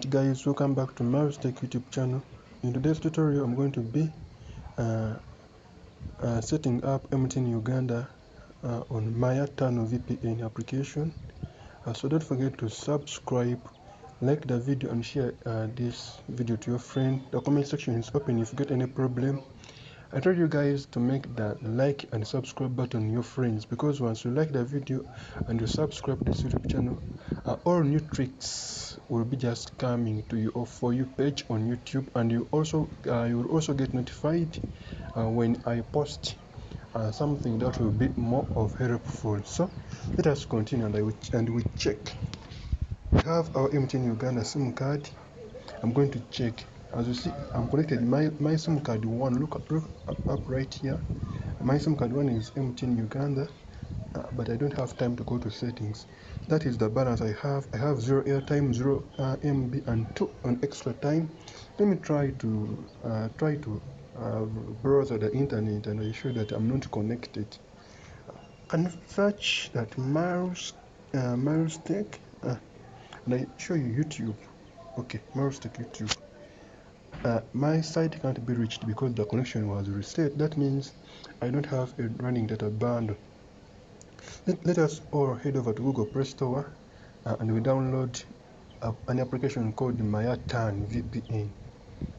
Alright guys, welcome back to Maya's Tech YouTube channel. In today's tutorial I'm going to be setting up MTN Uganda on Maya Tun VPN application. So don't forget to subscribe, like the video and share this video to your friend. The comment section is open if you get any problem. I told you guys to make the like and subscribe button your friends, because once you like the video and you subscribe to this YouTube channel, all new tricks will be just coming to you or for you page on YouTube, and you will also get notified when I post something that will be more of helpful. So let us continue and we check. We have our MTN Uganda SIM card. I'm going to check. As you see, I'm connected my SIM card 1. Look up right here. My SIM card 1 is MTN Uganda, but I don't have time to go to settings. That is the balance I have. I have 0 airtime, 0 MB, and 2 on extra time. Let me try to browse the internet and I show that I'm not connected. Can you search that Maya's Tech and I show you YouTube. Okay, Maya's Tech YouTube. My site can't be reached because the connection was reset. That means I don't have a running data bundle. Let us all head over to Google Play Store and we download an application called Maya Tun VPN.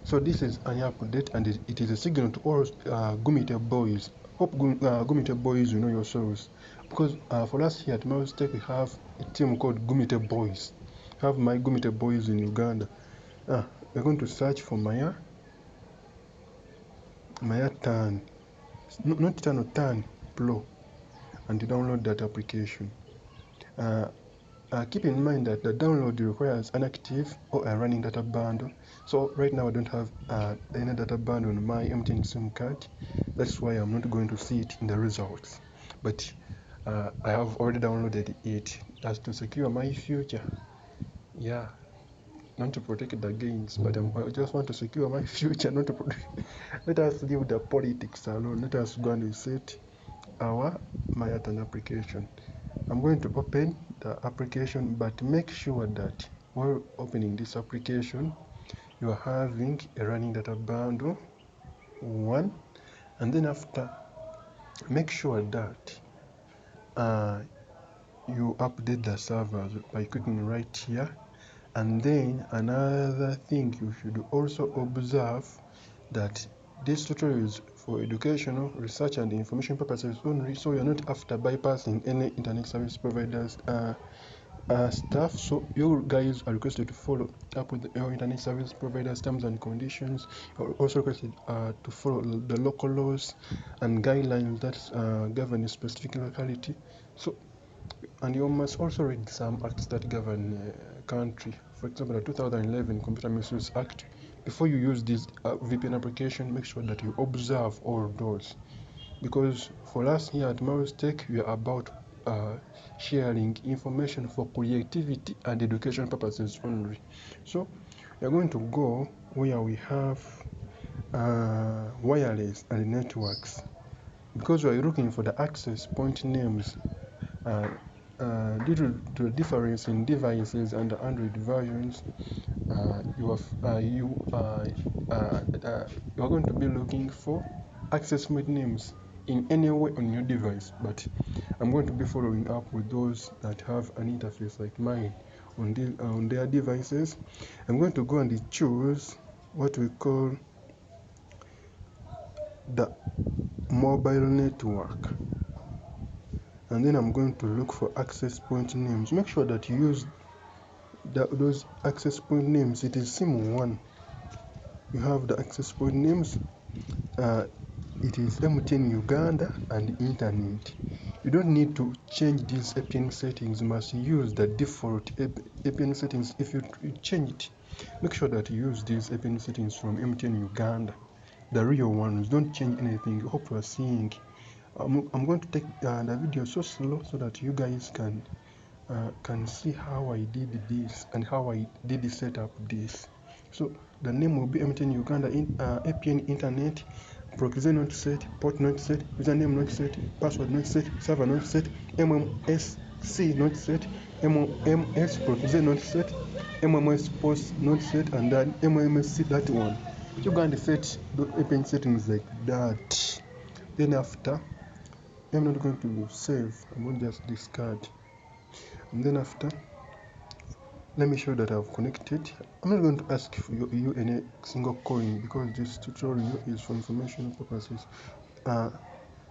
So this is an update and it is a signal to all Gumite boys. Hope Gumite boys you know yourselves, because for us here at Maya's Tech we have a team called Gumite Boys. We have my Gumite Boys in Uganda. We're going to search for Maya Tun, not Tun Pro, and download that application. Keep in mind that the download requires an active or a running data bundle. So right now I don't have any data bundle on my MTN SIM card. That's why I'm not going to see it in the results. But I have already downloaded it as to secure my future. Yeah. Not to protect the gains, but I just want to secure my future, not to protect. Let us leave the politics alone. Let us go and reset our Maya Tun application. I'm going to open the application, but make sure that while opening this application, you are having a running data bundle 1, and then after, make sure that you update the servers by clicking right here. And then another thing you should also observe, that this tutorial is for educational, research and information purposes only, so you're not after bypassing any internet service providers stuff. So you guys are requested to follow up with your internet service providers terms and conditions. You're also requested to follow the local laws and guidelines that govern a specific locality. So, and you must also read some acts that govern country. For example, the 2011 Computer Misuse Act. Before you use this VPN application, make sure that you observe all those, because for us here at Maya's Tech, we are about sharing information for creativity and education purposes only. So we are going to go where we have wireless and networks, because we are looking for the access point names. Due to the difference in devices and the Android versions, you are going to be looking for access point names in any way on your device, but I'm going to be following up with those that have an interface like mine on their devices. I'm going to go and choose what we call the mobile network, and then I'm going to look for access point names. Make sure that you use those access point names. It is SIM1. You have the access point names. It is MTN Uganda and internet. You don't need to change these APN settings. You must use the default APN settings. If you change it, make sure that you use these APN settings from MTN Uganda, the real ones. Don't change anything. I hope you are seeing. I'm going to take the video so slow so that you guys can see how I did this and how I did set up this. So the name will be MTN Uganda APN internet, proxy not set, port not set, username not set, password not set, server not set, MMSC not set, MMS protege not set, MMS post not set, and then MMS that one. You can set the open settings like that. Then after, I'm not going to save, I'm going to just discard. And then after, let me show that I've connected. I'm not going to ask you any single coin because this tutorial is for informational purposes.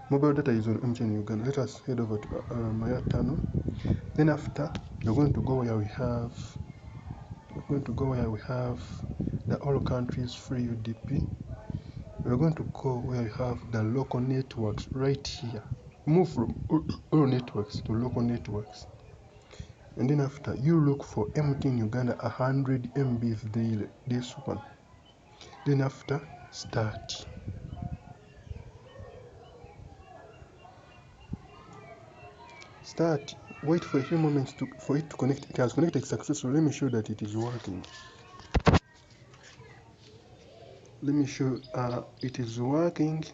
Mobile data is on MTN Uganda. Let us head over to Maya Tun. Then after, you're going to go where we have the all countries free UDP. We're going to go where we have the local networks right here. Move from all networks to local networks. And then after, you look for MTN Uganda 100 MBs daily. This one. Then after, start. Start. Wait for a few moments for it to connect. It has connected successfully. Let me show that it is working. Let me show it is working.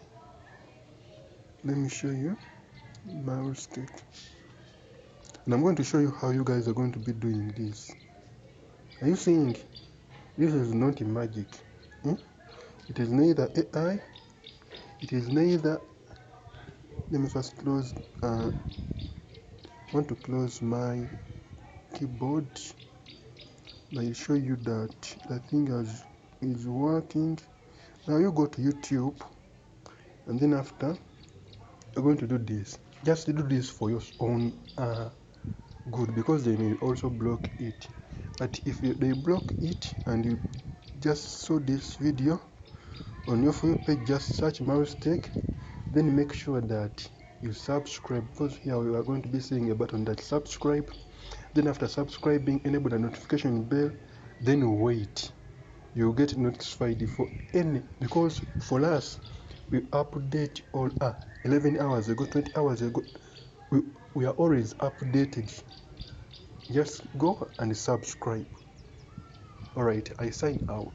Let me show you my state. And I'm going to show you how you guys are going to be doing this. Are you seeing? This is not magic. It is neither AI. It is neither. Let me first close. I want to close my keyboard. I'll show you that the thing is working. Now you go to YouTube, and then after you're going to do this. Just do this for your own good, because they may also block it. But if they block it and you just saw this video on your full page, just search mouse tech, then make sure that you subscribe, because here we are going to be seeing a button that subscribe. Then after subscribing, enable the notification bell, then wait. You'll get notified for any, because for us, we update all 11 hours ago, 20 hours ago. We are always updated. Just go and subscribe. Alright, I sign out.